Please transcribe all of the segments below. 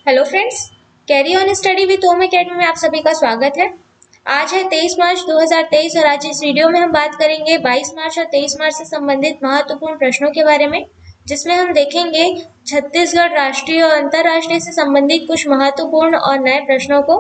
Hello friends, carry on study with home academy में आप सभी का स्वागत है। आज है 23 मार्च 2023 और आज इस वीडियो में हम बात करेंगे 22 मार्च और 23 मार्च से संबंधित महत्वपूर्ण प्रश्नों के बारे में, जिसमें हम देखेंगे छत्तीसगढ़ राष्ट्रीय और अंतर्राष्ट्रीय से संबंधित कुछ महत्वपूर्ण और नए प्रश्नों को।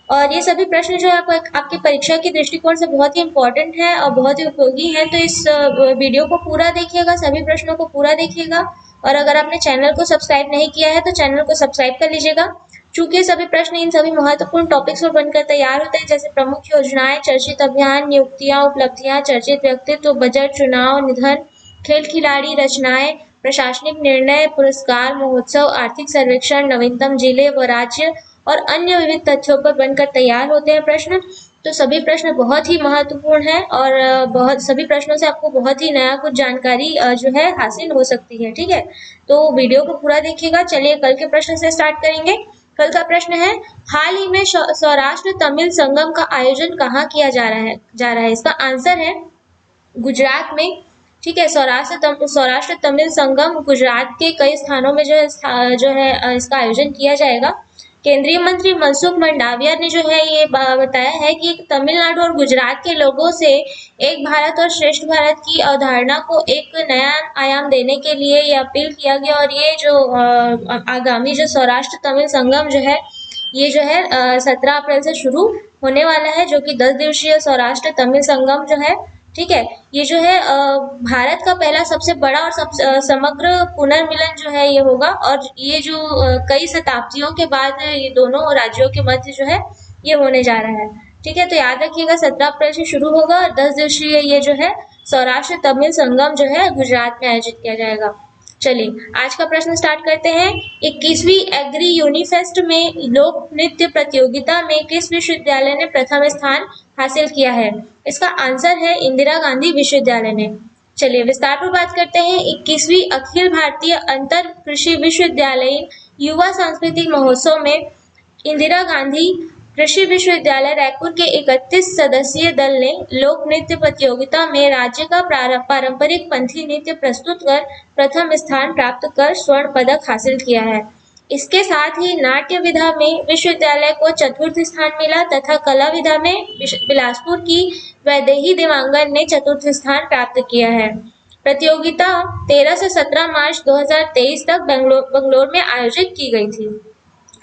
और ये सभी प्रश्न जो है आपको आपकी परीक्षा के दृष्टिकोण से बहुत ही इम्पोर्टेंट है और बहुत ही उपयोगी है। तो इस वीडियो को पूरा देखिएगा, सभी प्रश्नों को पूरा देखिएगा। और अगर आपने चैनल को सब्सक्राइब नहीं किया है तो चैनल को सब्सक्राइब कर लीजिएगा। चूंकि सभी प्रश्न इन सभी महत्वपूर्ण टॉपिक्स पर बनकर तैयार होते हैं, जैसे प्रमुख योजनाएं, चर्चित अभियान, नियुक्तियां, उपलब्धियां, चर्चित व्यक्तित्व, बजट, चुनाव, निधन, खेल खिलाड़ी, रचनाएं, प्रशासनिक निर्णय, पुरस्कार, महोत्सव, आर्थिक सर्वेक्षण, नवीनतम जिले व राज्य और अन्य विविध तथ्यों पर बनकर तैयार होते हैं प्रश्न। तो सभी प्रश्न बहुत ही महत्वपूर्ण है और बहुत सभी प्रश्नों से आपको बहुत ही नया कुछ जानकारी जो है हासिल हो सकती है। ठीक है, तो वीडियो को पूरा देखिएगा। चलिए कल के प्रश्न से स्टार्ट करेंगे। कल का प्रश्न है, हाल ही में सौराष्ट्र तमिल संगम का आयोजन कहाँ किया जा रहा है। इसका आंसर है गुजरात में। ठीक है, सौराष्ट्र तमिल संगम गुजरात के कई स्थानों में जो है इसका आयोजन किया जाएगा। केंद्रीय मंत्री मनसुख मंडाविया ने जो है ये बताया है कि तमिलनाडु और गुजरात के लोगों से एक भारत और श्रेष्ठ भारत की अवधारणा को एक नया आयाम देने के लिए ये अपील किया गया। और ये जो आगामी जो सौराष्ट्र तमिल संगम जो है ये जो है 17 अप्रैल से शुरू होने वाला है, जो कि 10 दिवसीय सौराष्ट्र तमिल संगम जो है, ठीक है, ये जो है भारत का पहला सबसे बड़ा और समग्र पुनर्मिलन जो है ये होगा। और ये जो कई शताब्दियों के बाद ये दोनों राज्यों के मध्य जो है ये होने जा रहा है। ठीक है, तो याद रखिएगा 17 अप्रैल से शुरू होगा और 10 दिवसीय ये जो है सौराष्ट्र तमिल संगम जो है गुजरात में आयोजित किया जाएगा। चलिए आज का प्रश्न स्टार्ट करते हैं। 21वीं एग्री यूनिफेस्ट में लोक नृत्य प्रतियोगिता में किस विश्वविद्यालय ने प्रथम स्थान हासिल किया है। इसका आंसर है इंदिरा गांधी विश्वविद्यालय ने। चलिए विस्तार पर बात करते हैं। 21वीं अखिल भारतीय अंतर कृषि विश्वविद्यालय युवा सांस्कृतिक महोत्सव में इंदिरा गांधी कृषि विश्वविद्यालय रायपुर के 31 सदस्यीय दल ने लोक नृत्य प्रतियोगिता में राज्य का पारंपरिक पंथी नृत्य प्रस्तुत कर प्रथम स्थान प्राप्त कर स्वर्ण पदक हासिल किया है। इसके साथ ही नाट्य विधा में विश्वविद्यालय को चतुर्थ स्थान मिला तथा कला विधा में बिलासपुर की वैदेही देवांगन ने चतुर्थ स्थान प्राप्त किया है। प्रतियोगिता 13 से 17 मार्च 2023 तक बंगलोर में आयोजित की गई थी।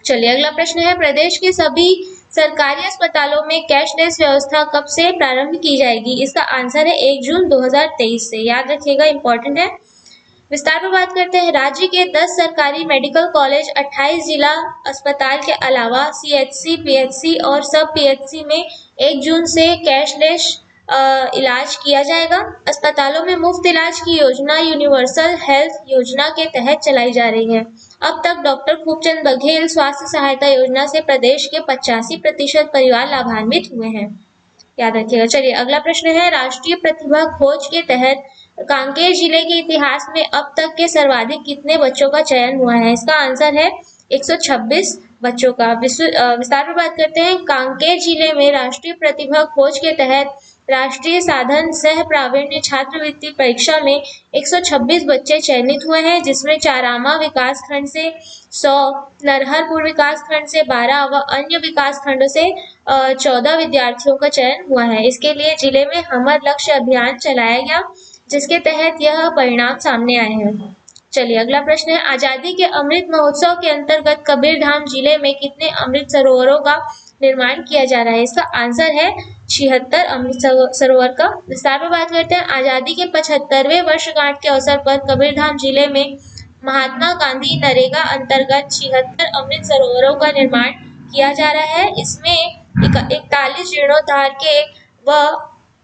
चलिए अगला प्रश्न है, प्रदेश के सभी सरकारी अस्पतालों में कैशलेस व्यवस्था कब से प्रारंभ की जाएगी। इसका आंसर है 1 जून 2023 से। याद रखिएगा, इंपॉर्टेंट है। विस्तार पर बात करते हैं। राज्य के 10 सरकारी मेडिकल कॉलेज, 28 जिला अस्पताल के अलावा CHC, PHC और सब PHC में 1 जून से कैशलेस इलाज किया जाएगा। अस्पतालों में मुफ्त इलाज की योजना यूनिवर्सल हेल्थ योजना के तहत चलाई जा रही है। अब तक डॉक्टर खूबचंद बघेल स्वास्थ्य सहायता योजना से प्रदेश के 85% परिवार लाभान्वित हुए हैं। याद रखिएगा। चलिए अगला प्रश्न है, राष्ट्रीय प्रतिभा खोज के तहत कांकेर जिले के इतिहास में अब तक के सर्वाधिक कितने बच्चों का चयन हुआ है। इसका आंसर है 126 बच्चों का। विस्तार पर बात करते हैं। कांकेर जिले में राष्ट्रीय प्रतिभा खोज के तहत राष्ट्रीय साधन सह प्रावीण्य छात्रवृत्ति परीक्षा में 126 बच्चे चयनित हुए हैं, जिसमें चारामा विकास खंड से 100, नरहरपुर विकास खंड से 12 व अन्य विकास खंडों से 14 विद्यार्थियों का चयन हुआ है। इसके लिए जिले में हमर लक्ष्य अभियान चलाया गया, जिसके तहत यह परिणाम सामने आए हैं। चलिए अगला प्रश्न है, आजादी के अमृत महोत्सव के अंतर्गत कबीरधाम जिले में कितने अमृत सरोवरों का निर्माण किया जा रहा है। इसका आंसर है 76 अमृत सरोवर का। विस्तार पर बात करते हैं। आजादी के 75वें वर्षगांठ के अवसर पर कबीरधाम जिले में महात्मा गांधी नरेगा अंतर्गत 76 अमृत सरोवरों का निर्माण किया जा रहा है। इसमें 41 जीर्णोद्धार के व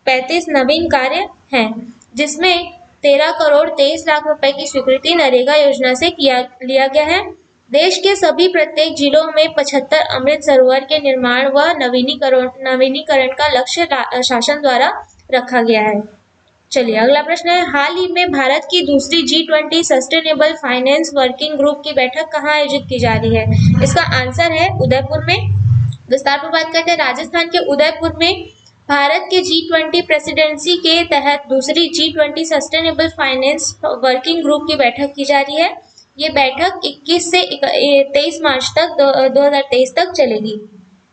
35 नवीन कार्य हैं, जिसमें 13 करोड़ 23 लाख रुपए की स्वीकृति नरेगा योजना से लिया गया है। देश के सभी प्रत्येक जिलों में 75 अमृत सरोवर के निर्माण व नवीनीकरण का लक्ष्य शासन द्वारा रखा गया है। चलिए अगला प्रश्न है, हाल ही में भारत की दूसरी G20 sustainable finance working group की बैठक कहाँ आयोजित की जा रही है। इसका आंसर है उदयपुर में। विस्तार पर बात करते हैं। राजस्थान के उदयपुर में भारत के G20 प्रेसिडेंसी के तहत दूसरी G20 sustainable finance working group की बैठक की जा रही है। ये बैठक 21 से 23 मार्च तक 2023 तक चलेगी।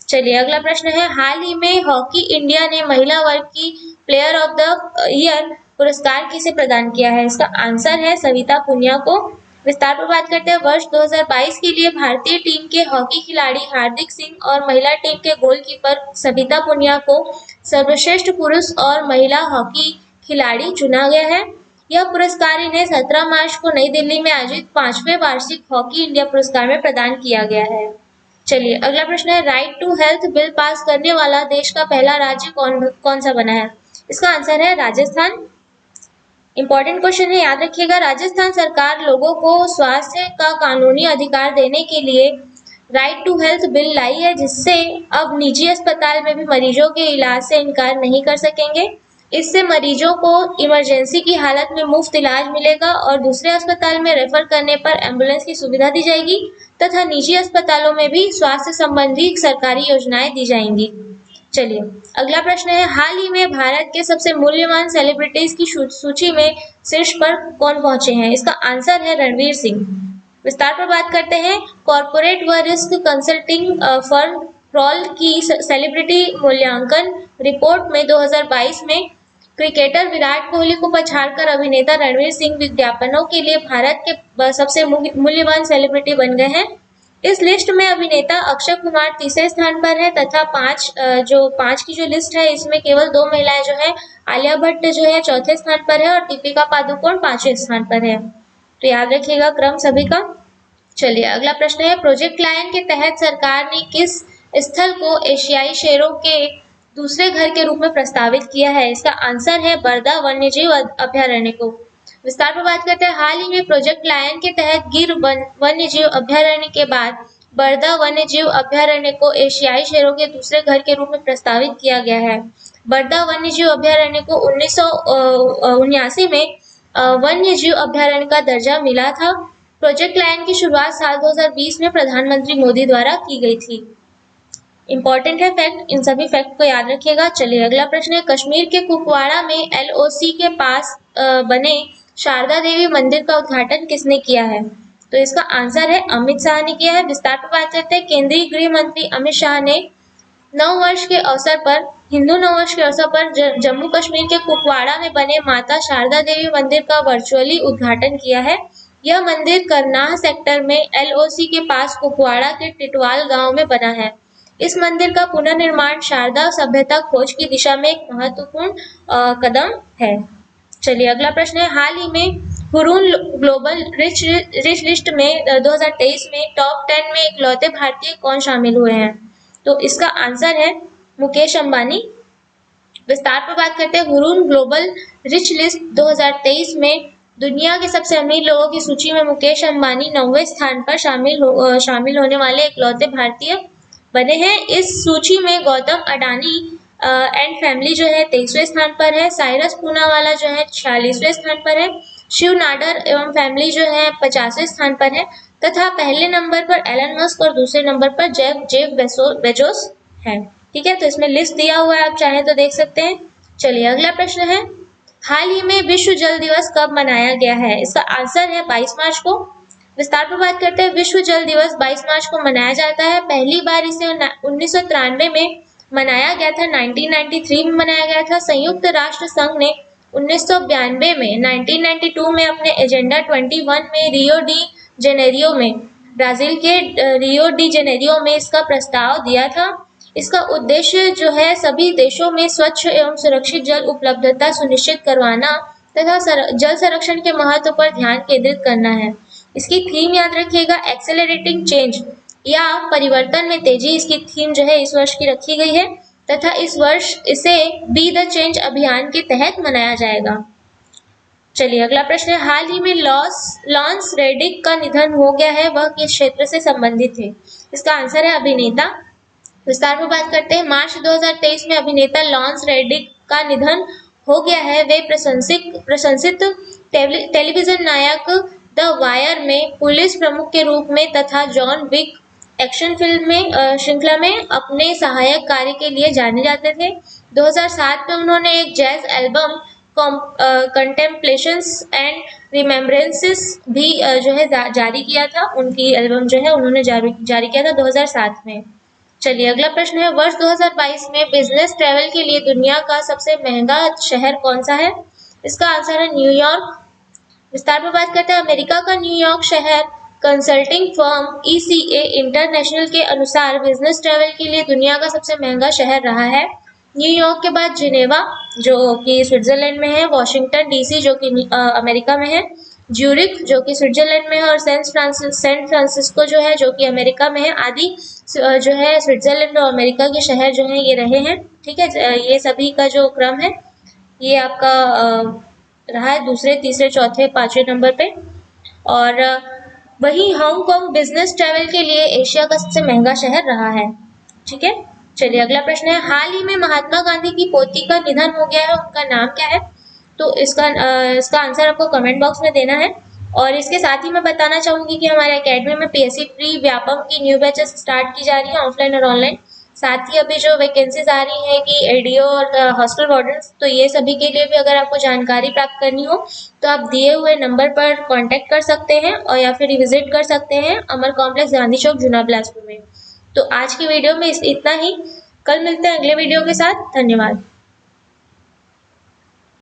चलिए अगला प्रश्न है, हाल ही में हॉकी इंडिया ने महिला वर्ग की प्लेयर ऑफ द ईयर पुरस्कार किसे प्रदान किया है? इसका आंसर है सविता पुनिया को। विस्तार पर बात करते हैं, वर्ष 2022 के लिए भारतीय टीम के हॉकी खिलाड़ी हार्दिक सिंह और महिला टीम के गोलकीपर सविता पुनिया को सर्वश्रेष्ठ पुरुष और महिला हॉकी खिलाड़ी चुना गया है। यह पुरस्कार इन्हें 17 मार्च को नई दिल्ली में आयोजित 5वें वार्षिक हॉकी इंडिया पुरस्कार में प्रदान किया गया है। चलिए अगला प्रश्न है, right to health bill pass करने वाला देश का पहला राज्य कौन सा बना है? इसका आंसर है राजस्थान। इंपॉर्टेंट क्वेश्चन है, याद रखिएगा। राजस्थान सरकार लोगों को स्वास्थ्य का कानूनी अधिकार देने के लिए राइट टू हेल्थ बिल लाई है, जिससे अब निजी अस्पताल में भी मरीजों के इलाज से इनकार नहीं कर सकेंगे। इससे मरीजों को इमरजेंसी की हालत में मुफ्त इलाज मिलेगा और दूसरे अस्पताल में रेफर करने पर एम्बुलेंस की सुविधा दी जाएगी तथा निजी अस्पतालों में भी स्वास्थ्य संबंधी सरकारी योजनाएं दी जाएंगी। चलिए अगला प्रश्न है, हाल ही में भारत के सबसे मूल्यवान सेलिब्रिटीज की सूची में शीर्ष पर कौन पहुंचे हैं? इसका आंसर है रणवीर सिंह। विस्तार पर बात करते हैं, कॉर्पोरेट व रिस्क कंसल्टिंग फर्म क्रोल की सेलिब्रिटी मूल्यांकन रिपोर्ट में 2022 में क्रिकेटर विराट कोहली को पछाड़कर अभिनेता रणवीर सिंह विज्ञापनों के लिए भारत के सबसे मूल्यवान सेलिब्रिटी बन गए हैं। इस लिस्ट में अभिनेता अक्षय कुमार तीसरे स्थान पर है तथा पांच की जो लिस्ट है इसमें केवल 2 महिलाएं जो है, आलिया भट्ट जो है चौथे स्थान पर है और दीपिका पादुकोण 5वें स्थान पर है। तो याद रखिएगा क्रम सभी का। चलिए अगला प्रश्न है, प्रोजेक्ट लायन के तहत सरकार ने किस स्थल को एशियाई शेरों के दूसरे घर के रूप में प्रस्तावित किया है? इसका आंसर है बरदा वन्यजीव अभयारण्य को। विस्तार पर बात करते हैं, हाल ही में प्रोजेक्ट लायन के तहत गिर वन्यजीव अभयारण्य के बाद बरदा वन्यजीव अभयारण्य को एशियाई शेरों के दूसरे घर के रूप में प्रस्तावित किया गया है। बरदा वन्यजीव अभयारण्य को 1979 में वन्यजीव अभयारण्य का दर्जा मिला था। प्रोजेक्ट लायन की शुरुआत साल 2020 में प्रधानमंत्री मोदी द्वारा की गई थी। इंपॉर्टेंट है फैक्ट, इन सभी फैक्ट को याद रखिएगा। चलिए अगला प्रश्न है, कश्मीर के कुपवाड़ा में LOC के पास बने शारदा देवी मंदिर का उद्घाटन किसने किया है? तो इसका आंसर है अमित शाह ने किया है। विस्तार पर बात करते हैं, केंद्रीय गृह मंत्री अमित शाह ने हिंदू नववर्ष के अवसर पर जम्मू कश्मीर के कुपवाड़ा में बने माता शारदा देवी मंदिर का वर्चुअली उद्घाटन किया है। यह मंदिर करनाह सेक्टर में LOC के पास कुपवाड़ा के टिटवाल गांव में बना है। इस मंदिर का पुनर्निर्माण शारदा सभ्यता खोज की दिशा में एक महत्वपूर्ण कदम है। चलिए अगला प्रश्न है, हाल ही में हुरून ग्लोबल रिच लिस्ट में 2023 में टॉप 10 में इकलौते भारतीय कौन शामिल हुए हैं? तो इसका आंसर है मुकेश अंबानी। विस्तार पर बात करते हैं, हुरून ग्लोबल रिच लिस्ट 2023 में दुनिया के सबसे अमीर लोगों की सूची में मुकेश अंबानी 9वें स्थान पर शामिल होने वाले इकलौते भारतीय बने हैं। इस सूची में गौतम अडानी एंड फैमिली जो है 23वें स्थान पर है, साइरस पूनावाला जो है 46वें स्थान पर है, शिव नाडर एवं फैमिली जो है 50वें स्थान पर है तथा पहले नंबर पर एलन मस्क और दूसरे नंबर पर जेफ बेजोस है। ठीक है, तो इसमें लिस्ट दिया हुआ है, आप चाहें तो देख सकते हैं। चलिए अगला प्रश्न है, हाल ही में विश्व जल दिवस कब मनाया गया है? इसका आंसर है 22 मार्च को। विस्तार पर बात करते हैं, विश्व जल दिवस 22 मार्च को मनाया जाता है। पहली बार इसे 1993 में मनाया गया था, 1993 में मनाया गया था। संयुक्त राष्ट्र संघ ने 1992 में 1992 में अपने एजेंडा 21 में ब्राजील के रियो डी जेनेरियो में इसका प्रस्ताव दिया था। इसका उद्देश्य जो है सभी देशों में स्वच्छ एवं सुरक्षित जल उपलब्धता सुनिश्चित करवाना तथा जल संरक्षण के महत्व पर ध्यान केंद्रित करना है। इसकी थीम याद रखिएगा, एक्सेलरेटिंग चेंज या परिवर्तन में तेजी, इसकी थीम जो है इस वर्ष की रखी गई है तथा इस वर्ष इसे बी द चेंज अभियान के तहत मनाया जाएगा। चलिए अगला प्रश्न है, हाल ही में लॉन्स रेडिक का निधन हो गया है, वह किस क्षेत्र से संबंधित थे? इसका आंसर है अभिनेता। विस्तार में बात करते हैं, मार्च 2023 में अभिनेता लॉन्स रेडिक का निधन हो गया है। वे प्रशंसित टेलीविजन नायक द वायर में पुलिस प्रमुख के रूप में तथा जॉन विक एक्शन फिल्म में श्रृंखला में अपने सहायक कार्य के लिए जाने जाते थे। 2007 में उन्होंने एक जैज एल्बम कंटेम्पलेशंस एंड रिमेम्बरेंसेस भी जो है जारी किया था, उनकी एल्बम जो है उन्होंने जारी किया था 2007 में। चलिए अगला प्रश्न है, वर्ष 2022 में बिजनेस ट्रैवल के लिए दुनिया का सबसे महंगा शहर कौन सा है? इसका आंसर है न्यूयॉर्क। विस्तार में बात करते हैं, अमेरिका का न्यूयॉर्क शहर कंसल्टिंग फर्म ECA इंटरनेशनल के अनुसार बिजनेस ट्रैवल के लिए दुनिया का सबसे महंगा शहर रहा है। न्यूयॉर्क के बाद जिनेवा जो कि स्विट्जरलैंड में है, वॉशिंगटन DC जो कि अमेरिका में है, ज्यूरिख जो कि स्विट्जरलैंड में है, और सेंट फ्रांसिस्को जो है जो कि अमेरिका में है, आदि जो है स्विट्जरलैंड और अमेरिका के शहर जो हैं ये रहे हैं। ठीक है, ये सभी का जो क्रम है ये आपका रहा है दूसरे, तीसरे, चौथे, पांचवें नंबर पे। और वही हांगकांग बिजनेस ट्रैवल के लिए एशिया का सबसे महंगा शहर रहा है। ठीक है, चलिए अगला प्रश्न है, हाल ही में महात्मा गांधी की पोती का निधन हो गया है, उनका नाम क्या है? तो इसका आंसर आपको कमेंट बॉक्स में देना है। और इसके साथ ही मैं बताना चाहूंगी कि हमारे एकेडमी में PSC प्री व्यापम की न्यू बैचेस स्टार्ट की जा रही है, ऑफलाइन और ऑनलाइन। साथ ही अभी जो वैकेंसीज आ रही है कि ADO और हॉस्टल वार्डन्स, तो ये सभी के लिए भी अगर आपको जानकारी प्राप्त करनी हो तो आप दिए हुए नंबर पर कांटेक्ट कर सकते हैं, और या फिर विजिट कर सकते हैं अमर कॉम्प्लेक्स, गांधी चौक, जूना बिलासपुर में। तो आज की वीडियो में इतना ही। कल मिलते हैं अगले वीडियो के साथ। धन्यवाद।